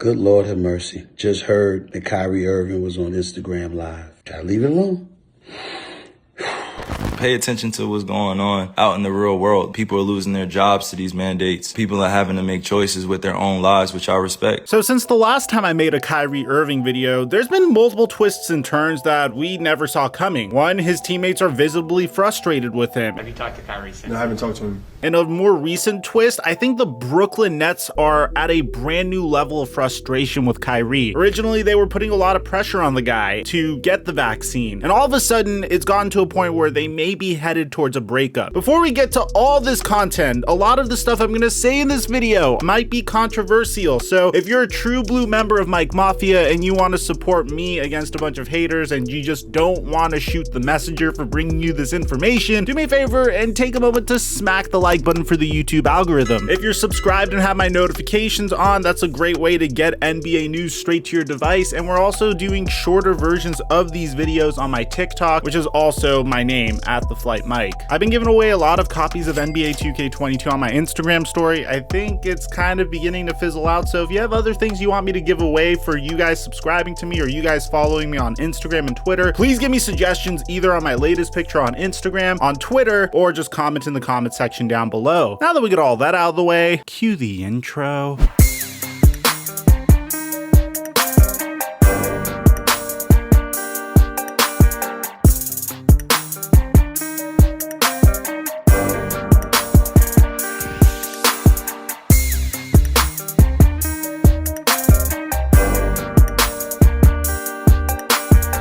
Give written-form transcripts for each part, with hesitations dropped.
Good Lord have mercy. Just heard that Kyrie Irving was on Instagram Live. Should I leave it alone? Pay attention to what's going on out in the real world. People are losing their jobs to these mandates. People are having to make choices with their own lives, which I respect. So since the last time I made a Kyrie Irving video, there's been multiple twists and turns that we never saw coming. One, his teammates are visibly frustrated with him. Have you talked to Kyrie since? No, I haven't talked to him. In a more recent twist, I think the Brooklyn Nets are at a brand new level of frustration with Kyrie. Originally, they were putting a lot of pressure on the guy to get the vaccine, and all of a sudden, it's gotten to a point where they may be headed towards a breakup. Before we get to all this content, a lot of the stuff I'm gonna say in this video might be controversial, so if you're a true blue member of Mike Mafia and you want to support me against a bunch of haters and you just don't want to shoot the messenger for bringing you this information, do me a favor and take a moment to smack the like button for the YouTube algorithm. If you're subscribed and have my notifications on, that's a great way to get NBA news straight to your device, and we're also doing shorter versions of these videos on my TikTok, which is also my name, @TheFlightMike. I've been giving away a lot of copies of NBA 2K22 on my Instagram story. I think it's kind of beginning to fizzle out, so if you have other things you want me to give away for you guys subscribing to me or you guys following me on Instagram and Twitter, please give me suggestions either on my latest picture on Instagram, on Twitter, or just comment in the comment section down below. Now that we get all that out of the way, cue the intro.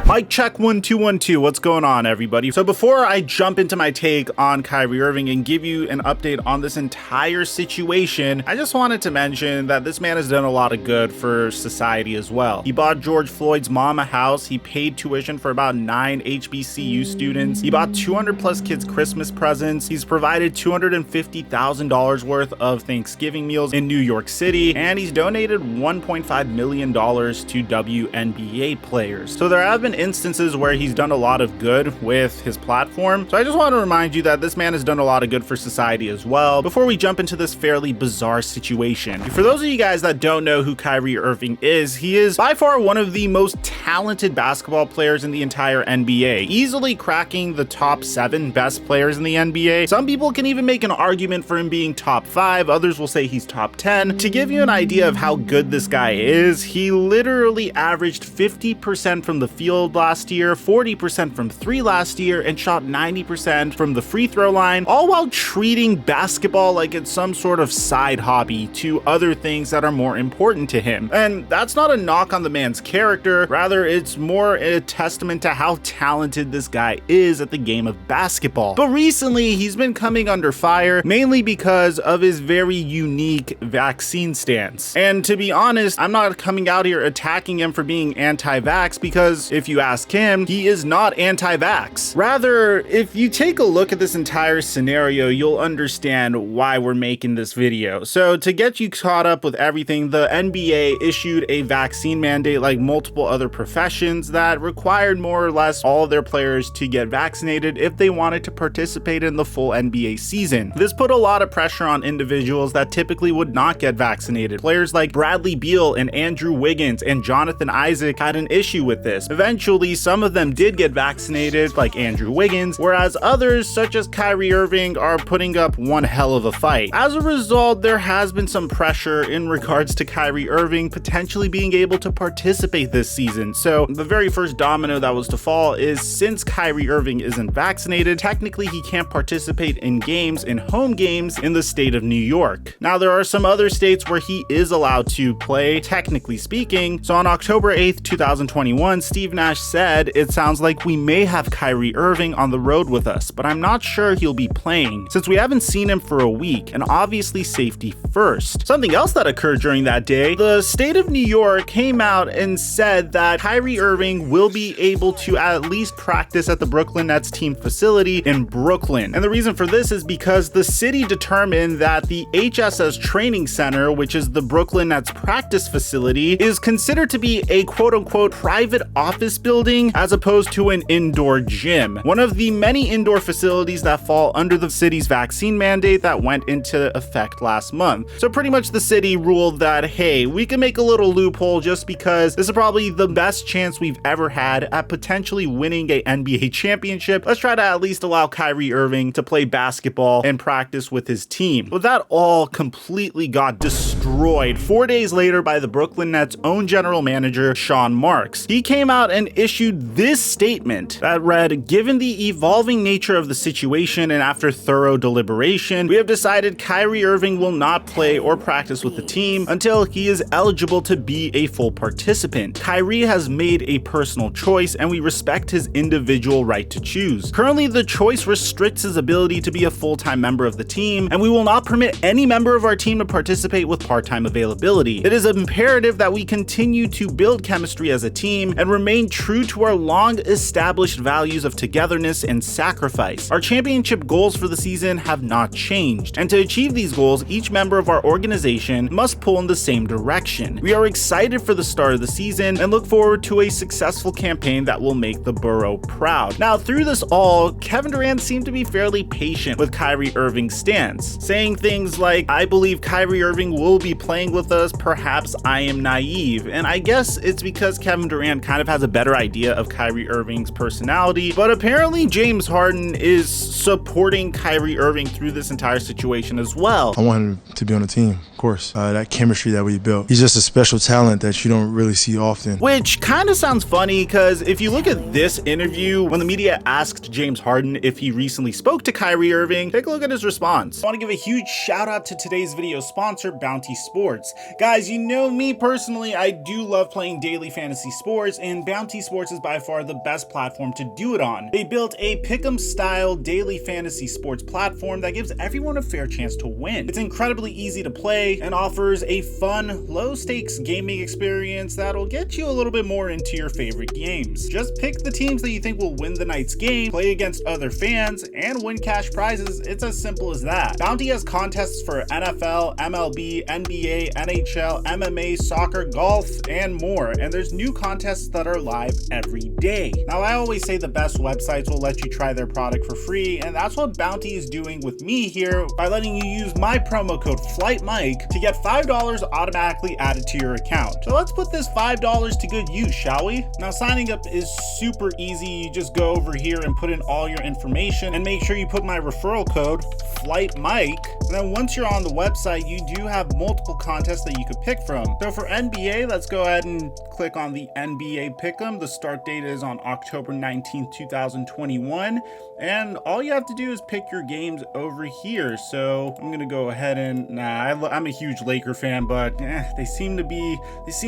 Mic check 1 2 1 2. What's going on, everybody? So before I jump into my take on Kyrie Irving and give you an update on this entire situation, I just wanted to mention that this man has done a lot of good for society as well. He bought George Floyd's mom a house. He paid tuition for about 9 HBCU students. He bought 200 plus kids Christmas presents. He's provided $250,000 worth of Thanksgiving meals in New York City, and he's donated $1.5 million to WNBA players. So there have been instances where he's done a lot of good with his platform. So I just want to remind you that this man has done a lot of good for society as well before we jump into this fairly bizarre situation. For those of you guys that don't know who Kyrie Irving is, he is by far one of the most talented basketball players in the entire NBA, easily cracking the top 7 best players in the NBA. Some people can even make an argument for him being top 5, others will say he's top 10. To give you an idea of how good this guy is, he literally averaged 50% from the field last year, 40% from 3 last year, and shot 90% from the free throw line, all while treating basketball like it's some sort of side hobby to other things that are more important to him. And that's not a knock on the man's character, rather it's more a testament to how talented this guy is at the game of basketball. But recently he's been coming under fire, mainly because of his very unique vaccine stance. And to be honest, I'm not coming out here attacking him for being anti-vax, because if you ask him, he is not anti-vax. Rather, if you take a look at this entire scenario, you'll understand why we're making this video. So to get you caught up with everything, the NBA issued a vaccine mandate like multiple other professions that required more or less all of their players to get vaccinated if they wanted to participate in the full NBA season. This put a lot of pressure on individuals that typically would not get vaccinated. Players like Bradley Beal and Andrew Wiggins and Jonathan Isaac had an issue with this. Eventually, some of them did get vaccinated, like Andrew Wiggins, whereas others, such as Kyrie Irving, are putting up one hell of a fight. As a result, there has been some pressure in regards to Kyrie Irving potentially being able to participate this season. So the very first domino that was to fall is, since Kyrie Irving isn't vaccinated, technically he can't participate in games, in home games, in the state of New York. Now, there are some other states where he is allowed to play, technically speaking. So on October 8th, 2021, Steve Nash said, "It sounds like we may have Kyrie Irving on the road with us, but I'm not sure he'll be playing since we haven't seen him for a week, and obviously safety first." Something else that occurred during that day, the state of New York came out and said that Kyrie Irving will be able to at least practice at the Brooklyn Nets team facility in Brooklyn. And the reason for this is because the city determined that the HSS Training Center, which is the Brooklyn Nets practice facility, is considered to be a quote-unquote private office building building as opposed to an indoor gym, one of the many indoor facilities that fall under the city's vaccine mandate that went into effect last month. So pretty much the city ruled that, hey, we can make a little loophole just because this is probably the best chance we've ever had at potentially winning a NBA championship. Let's try to at least allow Kyrie Irving to play basketball and practice with his team. But that all completely got destroyed 4 days later by the Brooklyn Nets' own general manager, Sean Marks. He came out and issued this statement that read, "Given the evolving nature of the situation and after thorough deliberation, we have decided Kyrie Irving will not play or practice with the team until he is eligible to be a full participant. Kyrie has made a personal choice and we respect his individual right to choose. Currently, the choice restricts his ability to be a full-time member of the team, and we will not permit any member of our team to participate with part-time availability. It is imperative that we continue to build chemistry as a team and remain true to our long-established values of togetherness and sacrifice. Our championship goals for the season have not changed, and to achieve these goals, each member of our organization must pull in the same direction. We are excited for the start of the season and look forward to a successful campaign that will make the borough proud." Now, through this all, Kevin Durant seemed to be fairly patient with Kyrie Irving's stance, saying things like, "I believe Kyrie Irving will be playing with us, perhaps I am naive." And I guess it's because Kevin Durant kind of has a better idea of Kyrie Irving's personality, but apparently James Harden is supporting Kyrie Irving through this entire situation as well. I want him to be on the team, of course. That chemistry that we built. He's just a special talent that you don't really see often. Which kind of sounds funny because if you look at this interview, when the media asked James Harden if he recently spoke to Kyrie Irving, take a look at his response. I want to give a huge shout out to today's video sponsor, Bounty Sports. Guys, you know me personally, I do love playing daily fantasy sports, and Bounty Sports is by far the best platform to do it on. They built a pick'em style daily fantasy sports platform that gives everyone a fair chance to win. It's incredibly easy to play and offers a fun, low stakes gaming experience that'll get you a little bit more into your favorite games. Just pick the teams that you think will win the night's game, play against other fans, and win cash prizes. It's as simple as that. Bounty has contests for NFL, MLB, NBA, NHL, MMA, soccer, golf, and more, and there's new contests that are live every day. Now, I always say the best websites will let you try their product for free, and that's what Bounty is doing with me here by letting you use my promo code TheFlightMike to get $5 automatically added to your account. So let's put this $5 to good use, shall we? Now, signing up is super easy. You just go over here and put in all your information and make sure you put my referral code TheFlightMike. And then once you're on the website, you do have multiple contests that you could pick from. So for NBA, let's go ahead and click on the NBA Pick'em. The start date is on October 19th, 2021. And all you have to do is pick your games over here. So I'm gonna go ahead and, I'm a huge Laker fan, but they seem to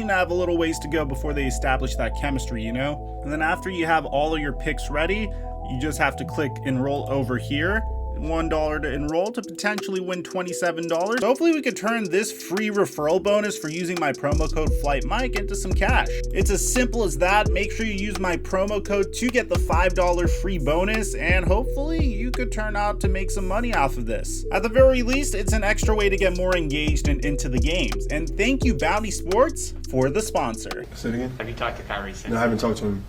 have a little ways to go before they establish that chemistry, you know? And then after you have all of your picks ready, you just have to click enroll over here. $1 to enroll to potentially win $27. So hopefully we could turn this free referral bonus for using my promo code TheFlightMike into some cash. It's as simple as that. Make sure you use my promo code to get the $5 free bonus, and hopefully you could turn out to make some money off of this. At the very least, it's an extra way to get more engaged and into the games. And thank you, Bounty Sports, for the sponsor. Say it again? Have you talked to Kyrie since? No, I haven't talked to him.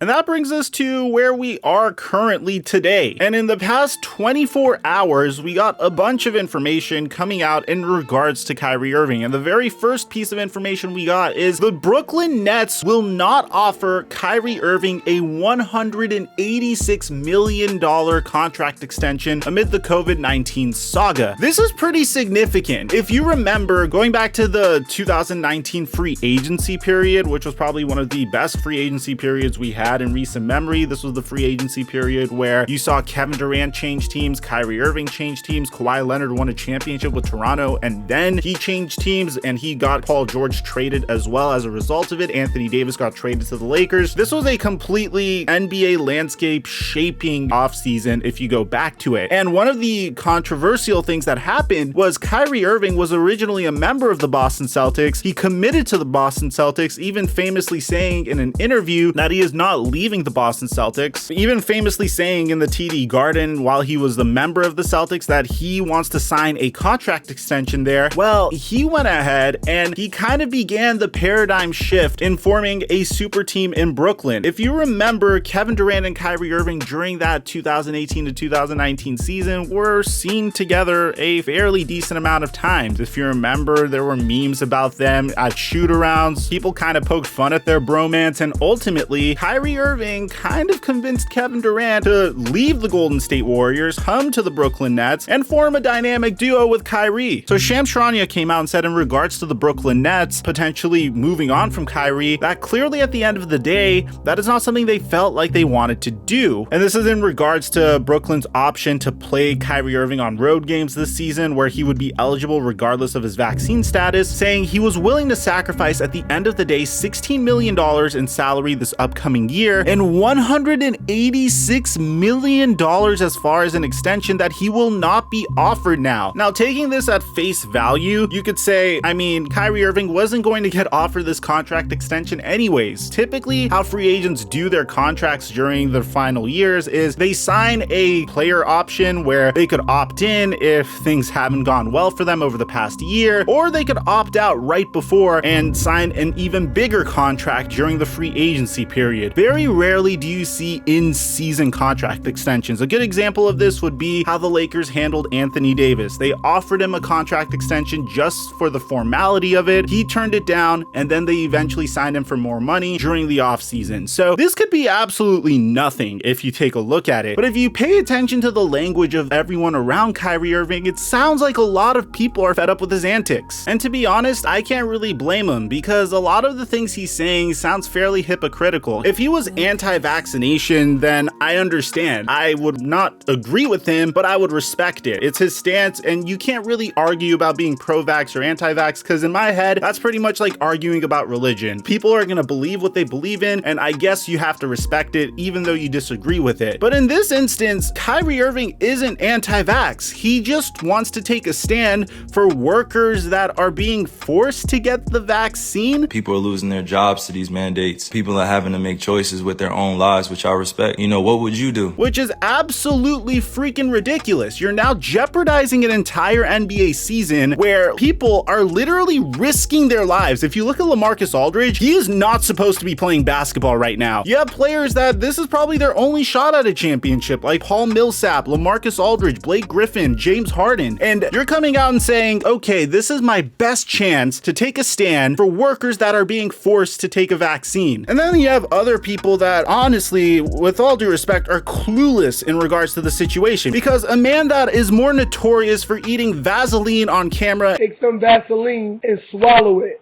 And that brings us to where we are currently today. And in the past 24 hours, we got a bunch of information coming out in regards to Kyrie Irving. And the very first piece of information we got is the Brooklyn Nets will not offer Kyrie Irving a $186 million contract extension amid the COVID-19 saga. This is pretty significant. If you remember, going back to the 2019 free agency period, which was probably one of the best free agency periods we had in recent memory. This was the free agency period where you saw Kevin Durant change teams, Kyrie Irving change teams, Kawhi Leonard won a championship with Toronto, and then he changed teams and he got Paul George traded as well. As a result of it, Anthony Davis got traded to the Lakers. This was a completely NBA landscape shaping offseason if you go back to it. And one of the controversial things that happened was Kyrie Irving was originally a member of the Boston Celtics. He committed to the Boston Celtics, even famously saying in an interview that he is not about leaving the Boston Celtics, even famously saying in the TD Garden while he was the member of the Celtics that he wants to sign a contract extension there. Well, he went ahead and he kind of began the paradigm shift in forming a super team in Brooklyn. If you remember, Kevin Durant and Kyrie Irving during that 2018 to 2019 season were seen together a fairly decent amount of times. If you remember, there were memes about them at shoot-arounds. People kind of poked fun at their bromance, and ultimately, Kyrie Irving kind of convinced Kevin Durant to leave the Golden State Warriors, come to the Brooklyn Nets, and form a dynamic duo with Kyrie. So Shams Charania came out and said in regards to the Brooklyn Nets potentially moving on from Kyrie, that clearly at the end of the day, that is not something they felt like they wanted to do. And this is in regards to Brooklyn's option to play Kyrie Irving on road games this season, where he would be eligible regardless of his vaccine status, saying he was willing to sacrifice at the end of the day $16 million in salary this upcoming year and $186 million as far as an extension that he will not be offered now. Now, taking this at face value, you could say, I mean, Kyrie Irving wasn't going to get offered this contract extension anyways. Typically, how free agents do their contracts during their final years is they sign a player option where they could opt in if things haven't gone well for them over the past year, or they could opt out right before and sign an even bigger contract during the free agency period. Very rarely do you see in-season contract extensions. A good example of this would be how the Lakers handled Anthony Davis. They offered him a contract extension just for the formality of it. He turned it down, and then they eventually signed him for more money during the offseason. So this could be absolutely nothing if you take a look at it. But if you pay attention to the language of everyone around Kyrie Irving, it sounds like a lot of people are fed up with his antics. And to be honest, I can't really blame him, because a lot of the things he's saying sounds fairly hypocritical. If he was anti-vaccination, then I understand. I would not agree with him, but I would respect it. It's his stance, and you can't really argue about being pro-vax or anti-vax, because in my head, that's pretty much like arguing about religion. People are gonna believe what they believe in, and I guess you have to respect it even though you disagree with it. But in this instance, Kyrie Irving isn't anti-vax. He just wants to take a stand for workers that are being forced to get the vaccine. People are losing their jobs to these mandates. People are having to make choices with their own lives, which I respect. You know, what would you do? Which is absolutely freaking ridiculous. You're now jeopardizing an entire NBA season where people are literally risking their lives. If you look at LaMarcus Aldridge, he is not supposed to be playing basketball right now. You have players that this is probably their only shot at a championship, like Paul Millsap, LaMarcus Aldridge, Blake Griffin, James Harden. And you're coming out and saying, okay, this is my best chance to take a stand for workers that are being forced to take a vaccine. And then you have other people that honestly, with all due respect, are clueless in regards to the situation, because a man that is more notorious for eating Vaseline on camera, take some Vaseline and swallow it,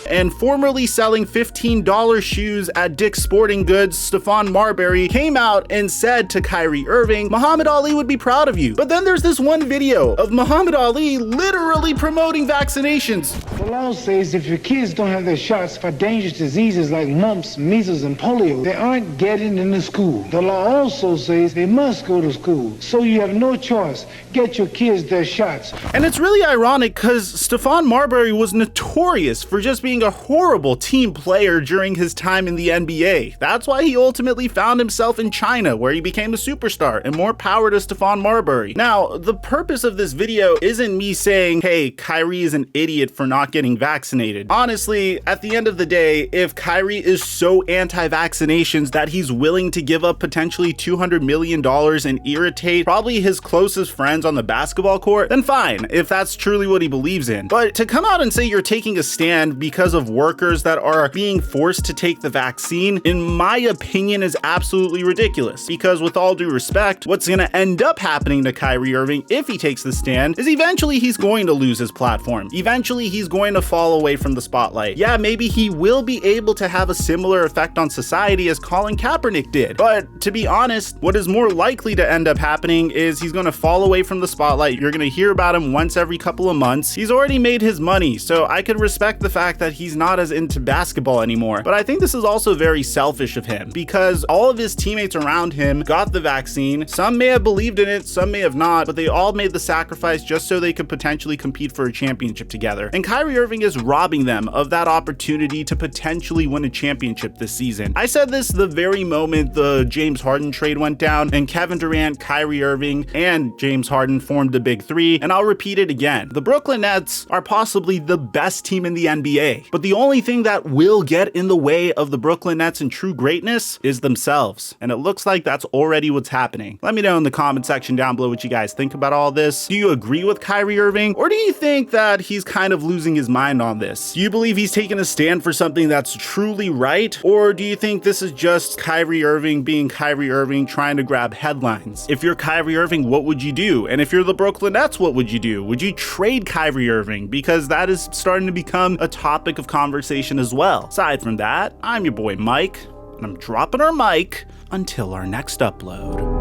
and formerly selling $15 shoes at Dick's Sporting Goods, Stephon Marbury, came out and said to Kyrie Irving, Muhammad Ali would be proud of you. But then there's this one video of Muhammad Ali literally promoting vaccinations. The law says if your kids don't have their shots for dangerous diseases like mumps, measles, and polio, they aren't getting into school. The law also says they must go to school, so you have no choice. Get your kids their shots. And it's really ironic because Stephon Marbury was notorious for just being a horrible team player during his time in the NBA. That's why he ultimately found himself in China, where he became a superstar, and more power to Stephon Marbury. Now, the purpose of this video isn't me saying, hey, Kyrie is an idiot for not getting vaccinated. Honestly, at the end of the day, if Kyrie is so anti-vaccinations that he's willing to give up potentially $200 million and irritate probably his closest friends on the basketball court, then fine, if that's truly what he believes in. But to come out and say you're taking a stand because of workers that are being forced to take the vaccine, in my opinion, is absolutely ridiculous. Because with all due respect, what's gonna end up happening to Kyrie Irving if he takes the stand is eventually he's going to lose his platform. Eventually he's going to fall away from the spotlight. Yeah, maybe he will be able to have a similar effect on society as Colin Kaepernick did. But to be honest, what is more likely to end up happening is he's gonna fall away from the spotlight. You're gonna hear about him once every couple of months. He's already made his money, so I could respect the fact that that he's not as into basketball anymore. But I think this is also very selfish of him because all of his teammates around him got the vaccine. Some may have believed in it, some may have not, but they all made the sacrifice just so they could potentially compete for a championship together. And Kyrie Irving is robbing them of that opportunity to potentially win a championship this season. I said this the very moment the James Harden trade went down and Kevin Durant, Kyrie Irving, and James Harden formed the big three, and I'll repeat it again. The Brooklyn Nets are possibly the best team in the NBA, but the only thing that will get in the way of the Brooklyn Nets and true greatness is themselves, and it looks like that's already what's happening. Let me know in the comment section down below what you guys think about all this. Do you agree with Kyrie Irving, or do you think that he's kind of losing his mind on this? Do you believe he's taking a stand for something that's truly right, or do you think this is just Kyrie Irving being Kyrie Irving trying to grab headlines? If you're Kyrie Irving, what would you do? And if you're the Brooklyn Nets, what would you do? Would you trade Kyrie Irving? Because that is starting to become a topic of conversation as well. Aside from that, I'm your boy Mike, and I'm dropping our mic until our next upload.